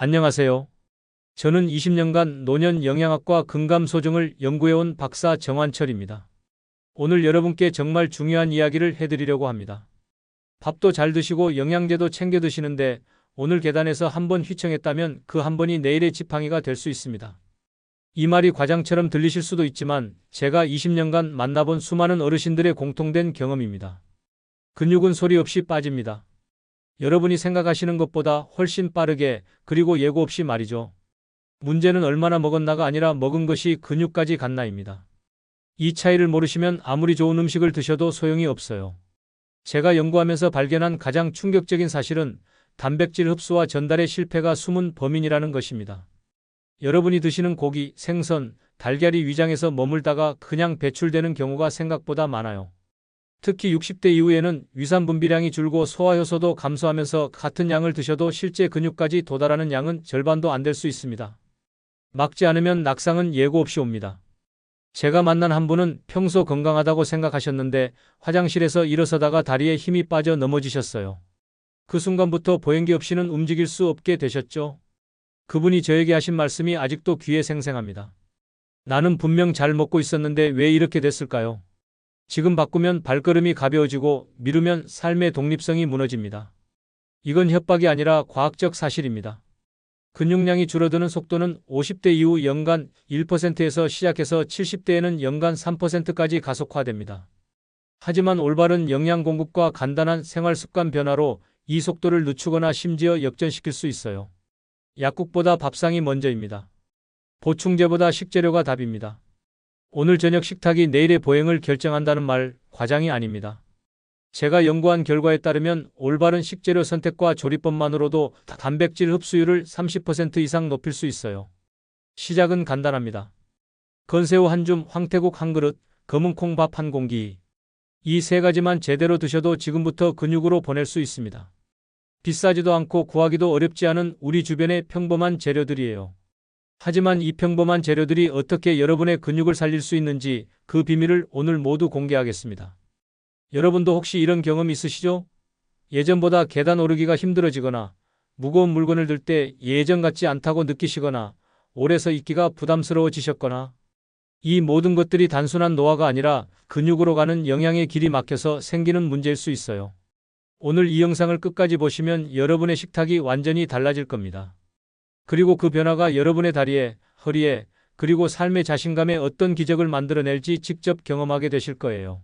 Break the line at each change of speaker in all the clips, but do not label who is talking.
안녕하세요. 저는 20년간 노년 영양학과 근감소증을 연구해온 박사 정환철입니다. 오늘 여러분께 정말 중요한 이야기를 해드리려고 합니다. 밥도 잘 드시고 영양제도 챙겨 드시는데 오늘 계단에서 한 번 휘청했다면 그 한 번이 내일의 지팡이가 될 수 있습니다. 이 말이 과장처럼 들리실 수도 있지만 제가 20년간 만나본 수많은 어르신들의 공통된 경험입니다. 근육은 소리 없이 빠집니다. 여러분이 생각하시는 것보다 훨씬 빠르게, 그리고 예고 없이 말이죠. 문제는 얼마나 먹었나가 아니라 먹은 것이 근육까지 갔나입니다. 이 차이를 모르시면 아무리 좋은 음식을 드셔도 소용이 없어요. 제가 연구하면서 발견한 가장 충격적인 사실은 단백질 흡수와 전달의 실패가 숨은 범인이라는 것입니다. 여러분이 드시는 고기, 생선, 달걀이 위장에서 머물다가 그냥 배출되는 경우가 생각보다 많아요. 특히 60대 이후에는 위산 분비량이 줄고 소화효소도 감소하면서 같은 양을 드셔도 실제 근육까지 도달하는 양은 절반도 안 될 수 있습니다. 막지 않으면 낙상은 예고 없이 옵니다. 제가 만난 한 분은 평소 건강하다고 생각하셨는데 화장실에서 일어서다가 다리에 힘이 빠져 넘어지셨어요. 그 순간부터 보행기 없이는 움직일 수 없게 되셨죠. 그분이 저에게 하신 말씀이 아직도 귀에 생생합니다. 나는 분명 잘 먹고 있었는데 왜 이렇게 됐을까요? 지금 바꾸면 발걸음이 가벼워지고 미루면 삶의 독립성이 무너집니다. 이건 협박이 아니라 과학적 사실입니다. 근육량이 줄어드는 속도는 50대 이후 연간 1%에서 시작해서 70대에는 연간 3%까지 가속화됩니다. 하지만 올바른 영양 공급과 간단한 생활 습관 변화로 이 속도를 늦추거나 심지어 역전시킬 수 있어요. 약국보다 밥상이 먼저입니다. 보충제보다 식재료가 답입니다. 오늘 저녁 식탁이 내일의 보행을 결정한다는 말, 과장이 아닙니다. 제가 연구한 결과에 따르면 올바른 식재료 선택과 조리법만으로도 단백질 흡수율을 30% 이상 높일 수 있어요. 시작은 간단합니다. 건새우 한 줌, 황태국 한 그릇, 검은콩 밥 한 공기. 이 세 가지만 제대로 드셔도 지금부터 근육으로 보낼 수 있습니다. 비싸지도 않고 구하기도 어렵지 않은 우리 주변의 평범한 재료들이에요. 하지만 이 평범한 재료들이 어떻게 여러분의 근육을 살릴 수 있는지 그 비밀을 오늘 모두 공개하겠습니다. 여러분도 혹시 이런 경험 있으시죠? 예전보다 계단 오르기가 힘들어지거나 무거운 물건을 들 때 예전 같지 않다고 느끼시거나 오래 서 있기가 부담스러워지셨거나 이 모든 것들이 단순한 노화가 아니라 근육으로 가는 영양의 길이 막혀서 생기는 문제일 수 있어요. 오늘 이 영상을 끝까지 보시면 여러분의 식탁이 완전히 달라질 겁니다. 그리고 그 변화가 여러분의 다리에, 허리에, 그리고 삶의 자신감에 어떤 기적을 만들어낼지 직접 경험하게 되실 거예요.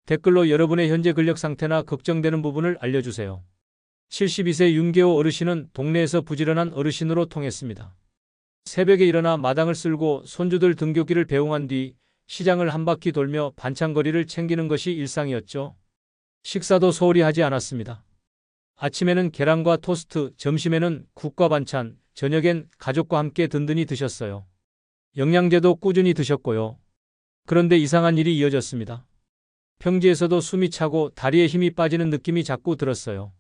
댓글로 여러분의 현재 근력 상태나 걱정되는 부분을 알려주세요. 72세 윤계호 어르신은 동네에서 부지런한 어르신으로 통했습니다. 새벽에 일어나 마당을 쓸고 손주들 등굣길을 배웅한 뒤 시장을 한 바퀴 돌며 반찬거리를 챙기는 것이 일상이었죠. 식사도 소홀히 하지 않았습니다. 아침에는 계란과 토스트, 점심에는 국과 반찬, 저녁엔 가족과 함께 든든히 드셨어요. 영양제도 꾸준히 드셨고요. 그런데 이상한 일이 이어졌습니다. 평지에서도 숨이 차고 다리에 힘이 빠지는 느낌이 자꾸 들었어요.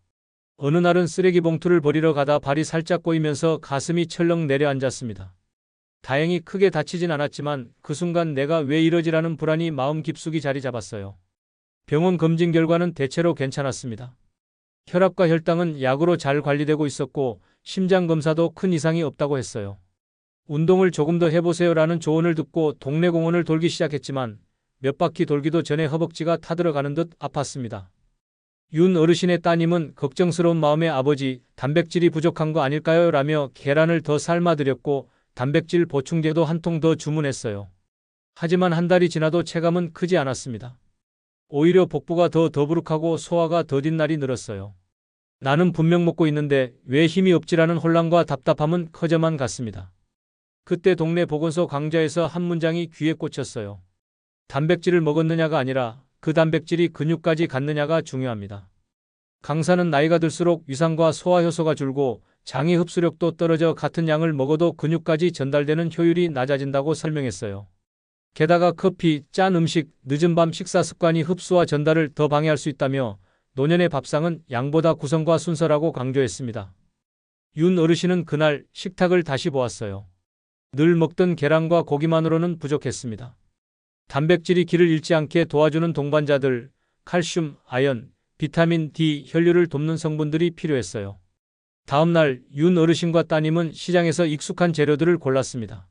어느 날은 쓰레기 봉투를 버리러 가다 발이 살짝 꼬이면서 가슴이 철렁 내려앉았습니다. 다행히 크게 다치진 않았지만 그 순간 내가 왜 이러지라는 불안이 마음 깊숙이 자리 잡았어요. 병원 검진 결과는 대체로 괜찮았습니다. 혈압과 혈당은 약으로 잘 관리되고 있었고 심장 검사도 큰 이상이 없다고 했어요. 운동을 조금 더 해보세요라는 조언을 듣고 동네 공원을 돌기 시작했지만 몇 바퀴 돌기도 전에 허벅지가 타들어가는 듯 아팠습니다. 윤 어르신의 따님은 걱정스러운 마음에 아버지, 단백질이 부족한 거 아닐까요? 라며 계란을 더 삶아드렸고 단백질 보충제도 한 통 더 주문했어요. 하지만 한 달이 지나도 체감은 크지 않았습니다. 오히려 복부가 더 더부룩하고 소화가 더딘 날이 늘었어요. 나는 분명 먹고 있는데 왜 힘이 없지라는 혼란과 답답함은 커져만 갔습니다. 그때 동네 보건소 강좌에서 한 문장이 귀에 꽂혔어요. 단백질을 먹었느냐가 아니라 그 단백질이 근육까지 갔느냐가 중요합니다. 강사는 나이가 들수록 위산과 소화효소가 줄고 장의 흡수력도 떨어져 같은 양을 먹어도 근육까지 전달되는 효율이 낮아진다고 설명했어요. 게다가 커피, 짠 음식, 늦은 밤 식사 습관이 흡수와 전달을 더 방해할 수 있다며 노년의 밥상은 양보다 구성과 순서라고 강조했습니다. 윤 어르신은 그날 식탁을 다시 보았어요. 늘 먹던 계란과 고기만으로는 부족했습니다. 단백질이 길을 잃지 않게 도와주는 동반자들, 칼슘, 아연, 비타민 D, 혈류를 돕는 성분들이 필요했어요. 다음 날 윤 어르신과 따님은 시장에서 익숙한 재료들을 골랐습니다.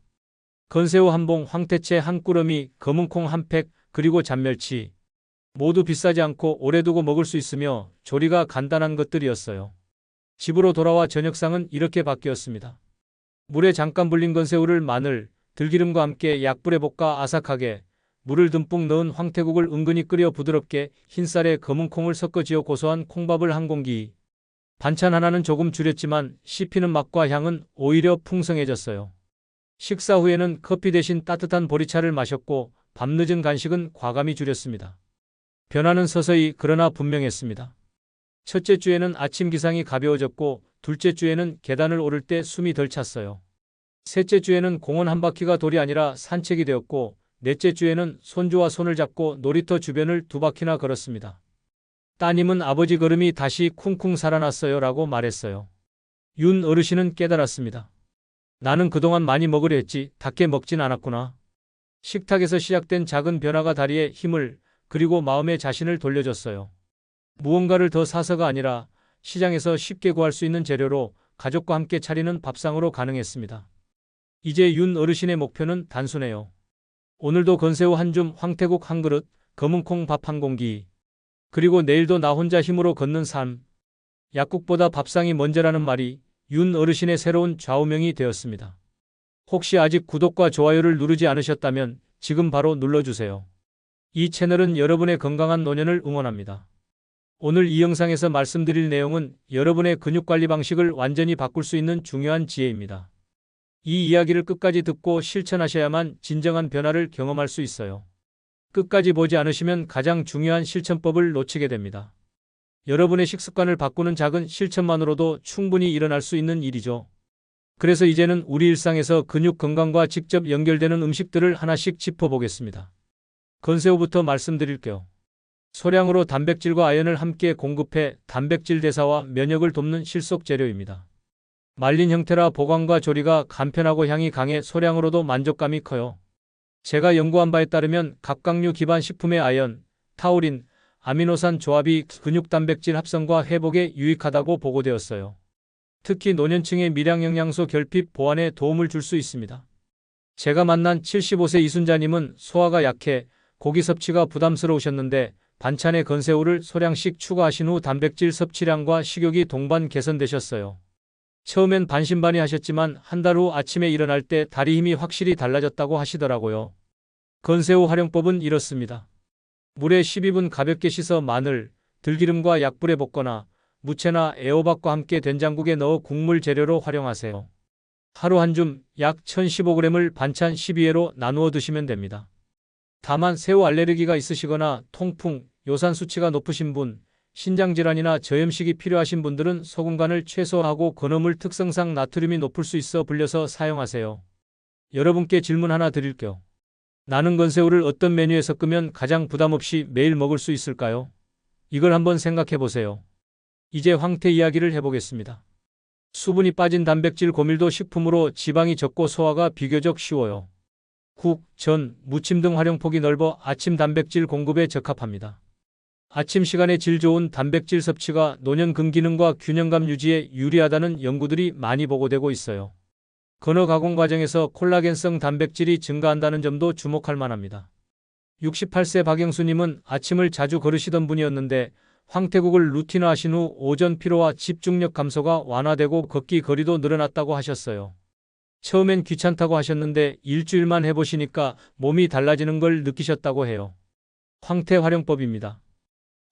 건새우 한 봉, 황태채 한 꾸러미, 검은콩 한 팩, 그리고 잔멸치. 모두 비싸지 않고 오래 두고 먹을 수 있으며 조리가 간단한 것들이었어요. 집으로 돌아와 저녁상은 이렇게 바뀌었습니다. 물에 잠깐 불린 건새우를 마늘, 들기름과 함께 약불에 볶아 아삭하게, 물을 듬뿍 넣은 황태국을 은근히 끓여 부드럽게, 흰쌀에 검은 콩을 섞어 지어 고소한 콩밥을 한 공기. 반찬 하나는 조금 줄였지만 씹히는 맛과 향은 오히려 풍성해졌어요. 식사 후에는 커피 대신 따뜻한 보리차를 마셨고 밤늦은 간식은 과감히 줄였습니다. 변화는 서서히 그러나 분명했습니다. 첫째 주에는 아침 기상이 가벼워졌고 둘째 주에는 계단을 오를 때 숨이 덜 찼어요. 셋째 주에는 공원 한 바퀴가 돌이 아니라 산책이 되었고 넷째 주에는 손주와 손을 잡고 놀이터 주변을 두 바퀴나 걸었습니다. 따님은 아버지 걸음이 다시 쿵쿵 살아났어요 라고 말했어요. 윤 어르신은 깨달았습니다. 나는 그동안 많이 먹으려 했지 닿게 먹진 않았구나. 식탁에서 시작된 작은 변화가 다리에 힘을 그리고 마음의 자신을 돌려줬어요. 무언가를 더 사서가 아니라 시장에서 쉽게 구할 수 있는 재료로 가족과 함께 차리는 밥상으로 가능했습니다. 이제 윤 어르신의 목표는 단순해요. 오늘도 건새우 한 줌, 황태국 한 그릇, 검은콩 밥 한 공기. 그리고 내일도 나 혼자 힘으로 걷는 삶. 약국보다 밥상이 먼저라는 말이 윤 어르신의 새로운 좌우명이 되었습니다. 혹시 아직 구독과 좋아요를 누르지 않으셨다면 지금 바로 눌러주세요. 이 채널은 여러분의 건강한 노년을 응원합니다. 오늘 이 영상에서 말씀드릴 내용은 여러분의 근육관리 방식을 완전히 바꿀 수 있는 중요한 지혜입니다. 이 이야기를 끝까지 듣고 실천하셔야만 진정한 변화를 경험할 수 있어요. 끝까지 보지 않으시면 가장 중요한 실천법을 놓치게 됩니다. 여러분의 식습관을 바꾸는 작은 실천만으로도 충분히 일어날 수 있는 일이죠. 그래서 이제는 우리 일상에서 근육 건강과 직접 연결되는 음식들을 하나씩 짚어보겠습니다. 건새우부터 말씀드릴게요. 소량으로 단백질과 아연을 함께 공급해 단백질 대사와 면역을 돕는 실속 재료입니다. 말린 형태라 보관과 조리가 간편하고 향이 강해 소량으로도 만족감이 커요. 제가 연구한 바에 따르면 갑각류 기반 식품의 아연, 타우린, 아미노산 조합이 근육 단백질 합성과 회복에 유익하다고 보고되었어요. 특히 노년층의 미량 영양소 결핍 보완에 도움을 줄 수 있습니다. 제가 만난 75세 이순자님은 소화가 약해 고기 섭취가 부담스러우셨는데 반찬에 건새우를 소량씩 추가하신 후 단백질 섭취량과 식욕이 동반 개선되셨어요. 처음엔 반신반의하셨지만 한 달 후 아침에 일어날 때 다리 힘이 확실히 달라졌다고 하시더라고요. 건새우 활용법은 이렇습니다. 물에 12분 가볍게 씻어 마늘, 들기름과 약불에 볶거나 무채나 애호박과 함께 된장국에 넣어 국물 재료로 활용하세요. 하루 한 줌 약 1015g을 반찬 12회로 나누어 드시면 됩니다. 다만 새우 알레르기가 있으시거나 통풍, 요산 수치가 높으신 분, 신장질환이나 저염식이 필요하신 분들은 소금간을 최소화하고 건어물 특성상 나트륨이 높을 수 있어 불려서 사용하세요. 여러분께 질문 하나 드릴게요. 나는 건새우를 어떤 메뉴에 섞으면 가장 부담 없이 매일 먹을 수 있을까요? 이걸 한번 생각해 보세요. 이제 황태 이야기를 해보겠습니다. 수분이 빠진 단백질 고밀도 식품으로 지방이 적고 소화가 비교적 쉬워요. 국, 전, 무침 등 활용폭이 넓어 아침 단백질 공급에 적합합니다. 아침 시간에 질 좋은 단백질 섭취가 노년 근기능과 균형감 유지에 유리하다는 연구들이 많이 보고되고 있어요. 건어 가공 과정에서 콜라겐성 단백질이 증가한다는 점도 주목할 만합니다. 68세 박영수님은 아침을 자주 걸으시던 분이었는데 황태국을 루틴화하신 후 오전 피로와 집중력 감소가 완화되고 걷기 거리도 늘어났다고 하셨어요. 처음엔 귀찮다고 하셨는데 일주일만 해보시니까 몸이 달라지는 걸 느끼셨다고 해요. 황태 활용법입니다.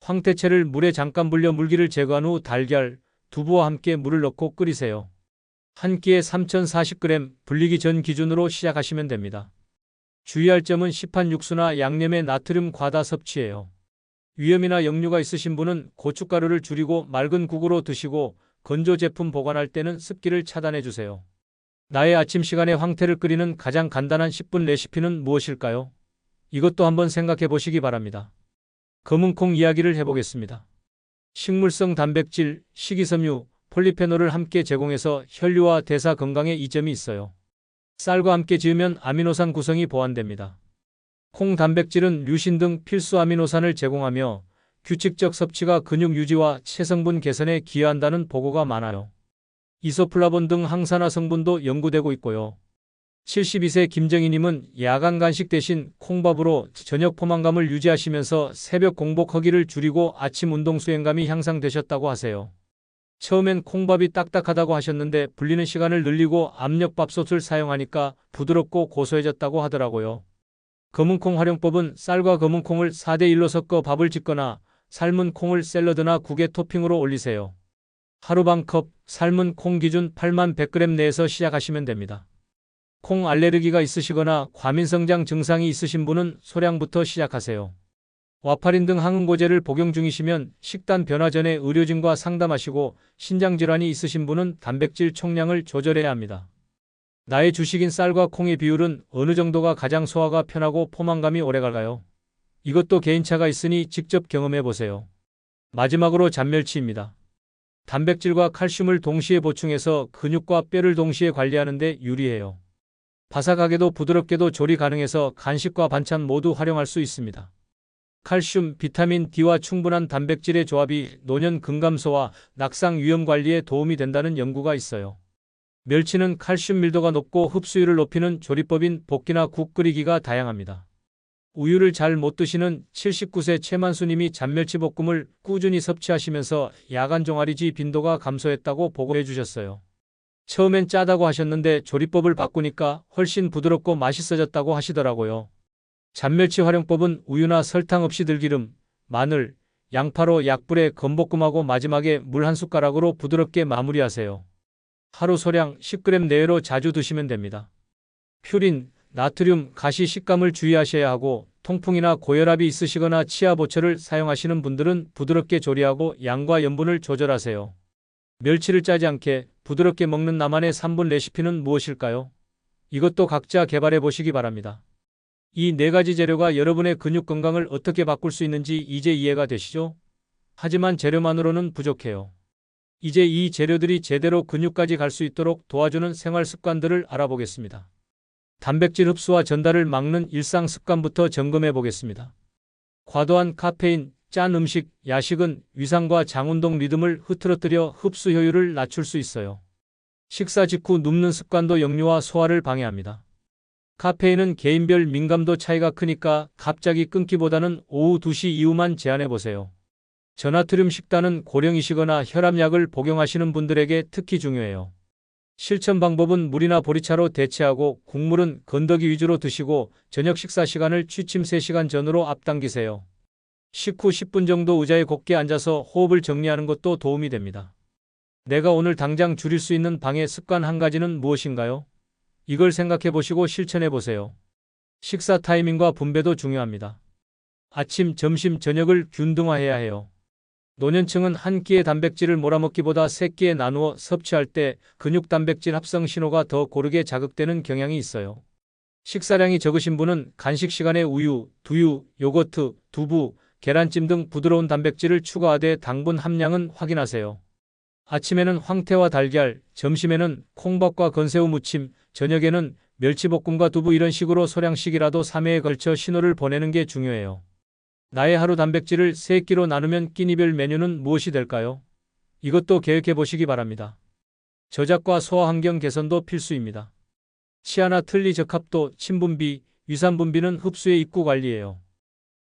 황태채를 물에 잠깐 불려 물기를 제거한 후 달걀, 두부와 함께 물을 넣고 끓이세요. 한 끼에 3040g 불리기 전 기준으로 시작하시면 됩니다. 주의할 점은 시판 육수나 양념의 나트륨 과다 섭취예요. 위염이나 역류가 있으신 분은 고춧가루를 줄이고 맑은 국으로 드시고 건조 제품 보관할 때는 습기를 차단해 주세요. 나의 아침 시간에 황태를 끓이는 가장 간단한 10분 레시피는 무엇일까요? 이것도 한번 생각해 보시기 바랍니다. 검은콩 이야기를 해보겠습니다. 식물성 단백질, 식이섬유, 폴리페놀을 함께 제공해서 혈류와 대사 건강에 이점이 있어요. 쌀과 함께 지으면 아미노산 구성이 보완됩니다. 콩 단백질은 류신 등 필수 아미노산을 제공하며 규칙적 섭취가 근육 유지와 체성분 개선에 기여한다는 보고가 많아요. 이소플라본 등 항산화 성분도 연구되고 있고요. 72세 김정희님은 야간 간식 대신 콩밥으로 저녁 포만감을 유지하시면서 새벽 공복허기를 줄이고 아침 운동 수행감이 향상되셨다고 하세요. 처음엔 콩밥이 딱딱하다고 하셨는데 불리는 시간을 늘리고 압력밥솥을 사용하니까 부드럽고 고소해졌다고 하더라고요. 검은콩 활용법은 쌀과 검은콩을 4대1로 섞어 밥을 짓거나 삶은 콩을 샐러드나 국에 토핑으로 올리세요. 하루 반 컵, 삶은 콩 기준 8만 100g 내에서 시작하시면 됩니다. 콩 알레르기가 있으시거나 과민성장 증상이 있으신 분은 소량부터 시작하세요. 와파린 등 항응고제를 복용 중이시면 식단 변화 전에 의료진과 상담하시고 신장질환이 있으신 분은 단백질 총량을 조절해야 합니다. 나의 주식인 쌀과 콩의 비율은 어느 정도가 가장 소화가 편하고 포만감이 오래갈까요? 이것도 개인차가 있으니 직접 경험해 보세요. 마지막으로 잔멸치입니다. 단백질과 칼슘을 동시에 보충해서 근육과 뼈를 동시에 관리하는 데 유리해요. 바삭하게도 부드럽게도 조리 가능해서 간식과 반찬 모두 활용할 수 있습니다. 칼슘, 비타민 D와 충분한 단백질의 조합이 노년 근감소와 낙상 위험 관리에 도움이 된다는 연구가 있어요. 멸치는 칼슘 밀도가 높고 흡수율을 높이는 조리법인 볶기나 국 끓이기가 다양합니다. 우유를 잘 못 드시는 79세 최만수님이 잔멸치 볶음을 꾸준히 섭취하시면서 야간 종아리쥐 빈도가 감소했다고 보고해 주셨어요. 처음엔 짜다고 하셨는데 조리법을 바꾸니까 훨씬 부드럽고 맛있어졌다고 하시더라고요. 잔멸치 활용법은 우유나 설탕 없이 들기름, 마늘, 양파로 약불에 건볶음하고 마지막에 물 한 숟가락으로 부드럽게 마무리하세요. 하루 소량 10g 내외로 자주 드시면 됩니다. 퓨린, 나트륨, 가시 식감을 주의하셔야 하고 통풍이나 고혈압이 있으시거나 치아보철을 사용하시는 분들은 부드럽게 조리하고 양과 염분을 조절하세요. 멸치를 짜지 않게 부드럽게 먹는 나만의 3분 레시피는 무엇일까요? 이것도 각자 개발해 보시기 바랍니다. 이 4가지 재료가 여러분의 근육 건강을 어떻게 바꿀 수 있는지 이제 이해가 되시죠? 하지만 재료만으로는 부족해요. 이제 이 재료들이 제대로 근육까지 갈 수 있도록 도와주는 생활 습관들을 알아보겠습니다. 단백질 흡수와 전달을 막는 일상 습관부터 점검해 보겠습니다. 과도한 카페인, 짠 음식, 야식은 위상과 장운동 리듬을 흐트러뜨려 흡수 효율을 낮출 수 있어요. 식사 직후 눕는 습관도 역류와 소화를 방해합니다. 카페인은 개인별 민감도 차이가 크니까 갑자기 끊기보다는 오후 2시 이후만 제한해 보세요. 저나트륨 식단은 고령이시거나 혈압약을 복용하시는 분들에게 특히 중요해요. 실천 방법은 물이나 보리차로 대체하고 국물은 건더기 위주로 드시고 저녁 식사 시간을 취침 3시간 전으로 앞당기세요. 식후 10분 정도 의자에 곧게 앉아서 호흡을 정리하는 것도 도움이 됩니다. 내가 오늘 당장 줄일 수 있는 방해 습관 한 가지는 무엇인가요? 이걸 생각해 보시고 실천해 보세요. 식사 타이밍과 분배도 중요합니다. 아침, 점심, 저녁을 균등화해야 해요. 노년층은 한 끼의 단백질을 몰아먹기보다 3끼에 나누어 섭취할 때 근육 단백질 합성 신호가 더 고르게 자극되는 경향이 있어요. 식사량이 적으신 분은 간식 시간에 우유, 두유, 요거트, 두부, 계란찜 등 부드러운 단백질을 추가하되 당분 함량은 확인하세요. 아침에는 황태와 달걀, 점심에는 콩밥과 건새우 무침, 저녁에는 멸치볶음과 두부 이런 식으로 소량씩이라도 3회에 걸쳐 신호를 보내는 게 중요해요. 나의 하루 단백질을 3끼로 나누면 끼니별 메뉴는 무엇이 될까요? 이것도 계획해 보시기 바랍니다. 저작과 소화 환경 개선도 필수입니다. 치아나 틀니 적합도, 침분비, 위산분비는 흡수의 입구 관리예요.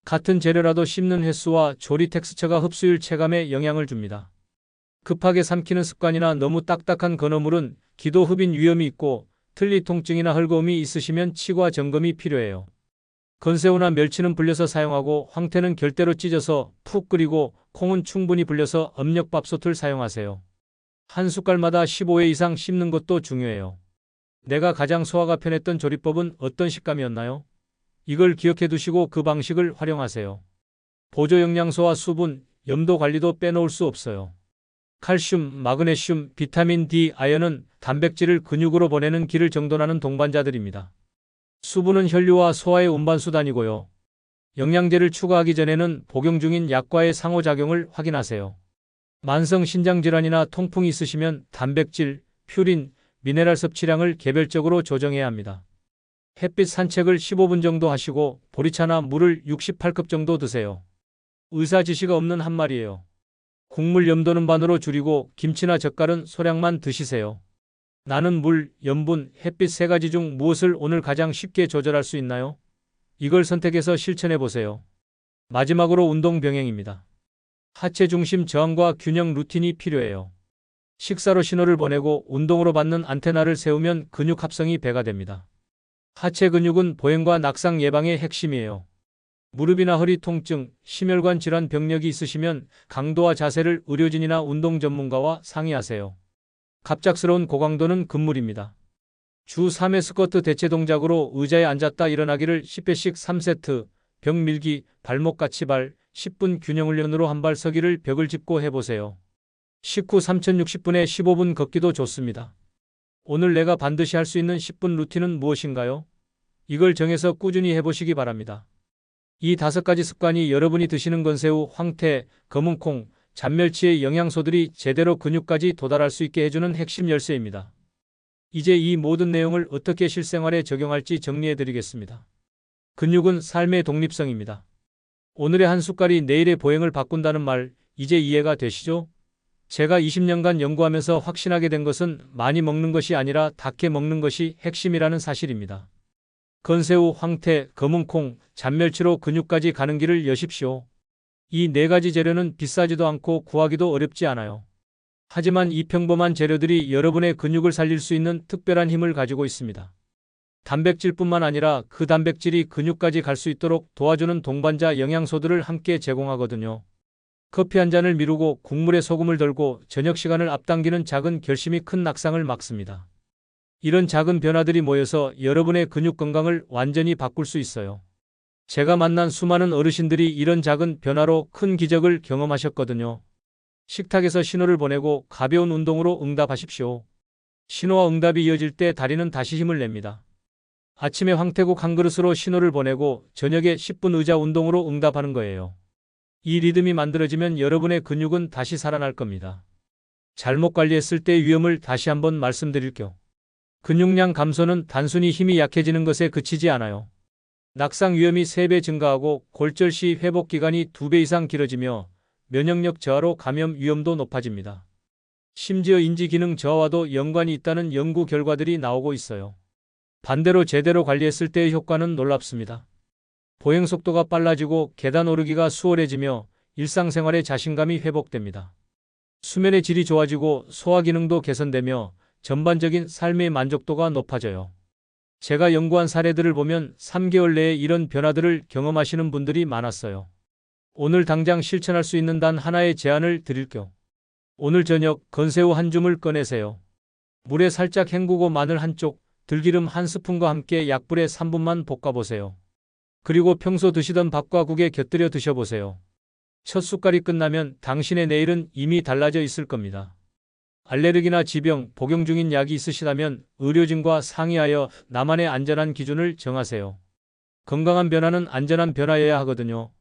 같은 재료라도 씹는 횟수와 조리 텍스처가 흡수율 체감에 영향을 줍니다. 급하게 삼키는 습관이나 너무 딱딱한 건어물은 기도 흡인 위험이 있고 틀니 통증이나 헐거움이 있으시면 치과 점검이 필요해요. 건새우나 멸치는 불려서 사용하고 황태는 결대로 찢어서 푹 끓이고 콩은 충분히 불려서 압력밥솥을 사용하세요. 한 숟갈마다 15회 이상 씹는 것도 중요해요. 내가 가장 소화가 편했던 조리법은 어떤 식감이었나요? 이걸 기억해 두시고 그 방식을 활용하세요. 보조 영양소와 수분, 염도 관리도 빼놓을 수 없어요. 칼슘, 마그네슘, 비타민 D, 아연은 단백질을 근육으로 보내는 길을 정돈하는 동반자들입니다. 수분은 혈류와 소화의 운반수단이고요. 영양제를 추가하기 전에는 복용 중인 약과의 상호작용을 확인하세요. 만성 신장질환이나 통풍이 있으시면 단백질, 퓨린, 미네랄 섭취량을 개별적으로 조정해야 합니다. 햇빛 산책을 15분 정도 하시고 보리차나 물을 68컵 정도 드세요. 의사 지시가 없는 한 말이에요. 국물 염도는 반으로 줄이고 김치나 젓갈은 소량만 드시세요. 나는 물, 염분, 햇빛 세 가지 중 무엇을 오늘 가장 쉽게 조절할 수 있나요? 이걸 선택해서 실천해 보세요. 마지막으로 운동 병행입니다. 하체 중심 저항과 균형 루틴이 필요해요. 식사로 신호를 보내고 운동으로 받는 안테나를 세우면 근육 합성이 배가 됩니다. 하체 근육은 보행과 낙상 예방의 핵심이에요. 무릎이나 허리 통증, 심혈관 질환 병력이 있으시면 강도와 자세를 의료진이나 운동 전문가와 상의하세요. 갑작스러운 고강도는 금물입니다. 주 3회 스쿼트 대체 동작으로 의자에 앉았다 일어나기를 10회씩 3세트, 벽 밀기, 발목 까치발, 10분 균형 훈련으로 한 발 서기를 벽을 짚고 해보세요. 식후 3060분에 15분 걷기도 좋습니다. 오늘 내가 반드시 할 수 있는 10분 루틴은 무엇인가요? 이걸 정해서 꾸준히 해보시기 바랍니다. 이 5가지 습관이 여러분이 드시는 건새우, 황태, 검은콩, 잔멸치의 영양소들이 제대로 근육까지 도달할 수 있게 해주는 핵심 열쇠입니다. 이제 이 모든 내용을 어떻게 실생활에 적용할지 정리해드리겠습니다. 근육은 삶의 독립성입니다. 오늘의 한 숟갈이 내일의 보행을 바꾼다는 말, 이제 이해가 되시죠? 제가 20년간 연구하면서 확신하게 된 것은 많이 먹는 것이 아니라 닿게 먹는 것이 핵심이라는 사실입니다. 건새우, 황태, 검은콩, 잔멸치로 근육까지 가는 길을 여십시오. 이 4가지 재료는 비싸지도 않고 구하기도 어렵지 않아요. 하지만 이 평범한 재료들이 여러분의 근육을 살릴 수 있는 특별한 힘을 가지고 있습니다. 단백질뿐만 아니라 그 단백질이 근육까지 갈 수 있도록 도와주는 동반자 영양소들을 함께 제공하거든요. 커피 한 잔을 미루고 국물에 소금을 덜고 저녁 시간을 앞당기는 작은 결심이 큰 낙상을 막습니다. 이런 작은 변화들이 모여서 여러분의 근육 건강을 완전히 바꿀 수 있어요. 제가 만난 수많은 어르신들이 이런 작은 변화로 큰 기적을 경험하셨거든요. 식탁에서 신호를 보내고 가벼운 운동으로 응답하십시오. 신호와 응답이 이어질 때 다리는 다시 힘을 냅니다. 아침에 황태국 한 그릇으로 신호를 보내고 저녁에 10분 의자 운동으로 응답하는 거예요. 이 리듬이 만들어지면 여러분의 근육은 다시 살아날 겁니다. 잘못 관리했을 때의 위험을 다시 한번 말씀드릴게요. 근육량 감소는 단순히 힘이 약해지는 것에 그치지 않아요. 낙상 위험이 3배 증가하고 골절 시 회복 기간이 2배 이상 길어지며 면역력 저하로 감염 위험도 높아집니다. 심지어 인지 기능 저하와도 연관이 있다는 연구 결과들이 나오고 있어요. 반대로 제대로 관리했을 때의 효과는 놀랍습니다. 보행 속도가 빨라지고 계단 오르기가 수월해지며 일상생활의 자신감이 회복됩니다. 수면의 질이 좋아지고 소화 기능도 개선되며 전반적인 삶의 만족도가 높아져요. 제가 연구한 사례들을 보면 3개월 내에 이런 변화들을 경험하시는 분들이 많았어요. 오늘 당장 실천할 수 있는 단 하나의 제안을 드릴게요. 오늘 저녁 건새우 한 줌을 꺼내세요. 물에 살짝 헹구고 마늘 한쪽, 들기름 한 스푼과 함께 약불에 3분만 볶아보세요. 그리고 평소 드시던 밥과 국에 곁들여 드셔보세요. 첫 숟갈이 끝나면 당신의 내일은 이미 달라져 있을 겁니다. 알레르기나 지병, 복용 중인 약이 있으시다면 의료진과 상의하여 나만의 안전한 기준을 정하세요. 건강한 변화는 안전한 변화여야 하거든요.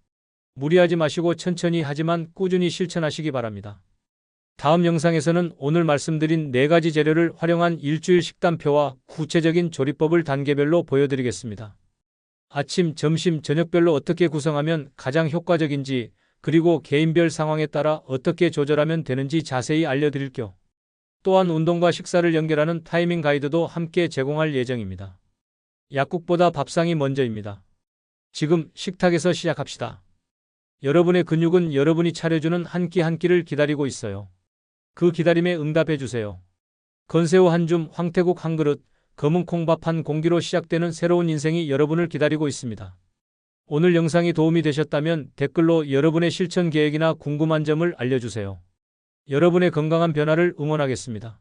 무리하지 마시고 천천히 하지만 꾸준히 실천하시기 바랍니다. 다음 영상에서는 오늘 말씀드린 4가지 재료를 활용한 일주일 식단표와 구체적인 조리법을 단계별로 보여드리겠습니다. 아침, 점심, 저녁별로 어떻게 구성하면 가장 효과적인지, 그리고 개인별 상황에 따라 어떻게 조절하면 되는지 자세히 알려드릴게요. 또한 운동과 식사를 연결하는 타이밍 가이드도 함께 제공할 예정입니다. 약국보다 밥상이 먼저입니다. 지금 식탁에서 시작합시다. 여러분의 근육은 여러분이 차려주는 한 끼 한 끼를 기다리고 있어요. 그 기다림에 응답해 주세요. 건새우 한 줌, 황태국 한 그릇, 검은 콩밥 한 공기로 시작되는 새로운 인생이 여러분을 기다리고 있습니다. 오늘 영상이 도움이 되셨다면 댓글로 여러분의 실천 계획이나 궁금한 점을 알려주세요. 여러분의 건강한 변화를 응원하겠습니다.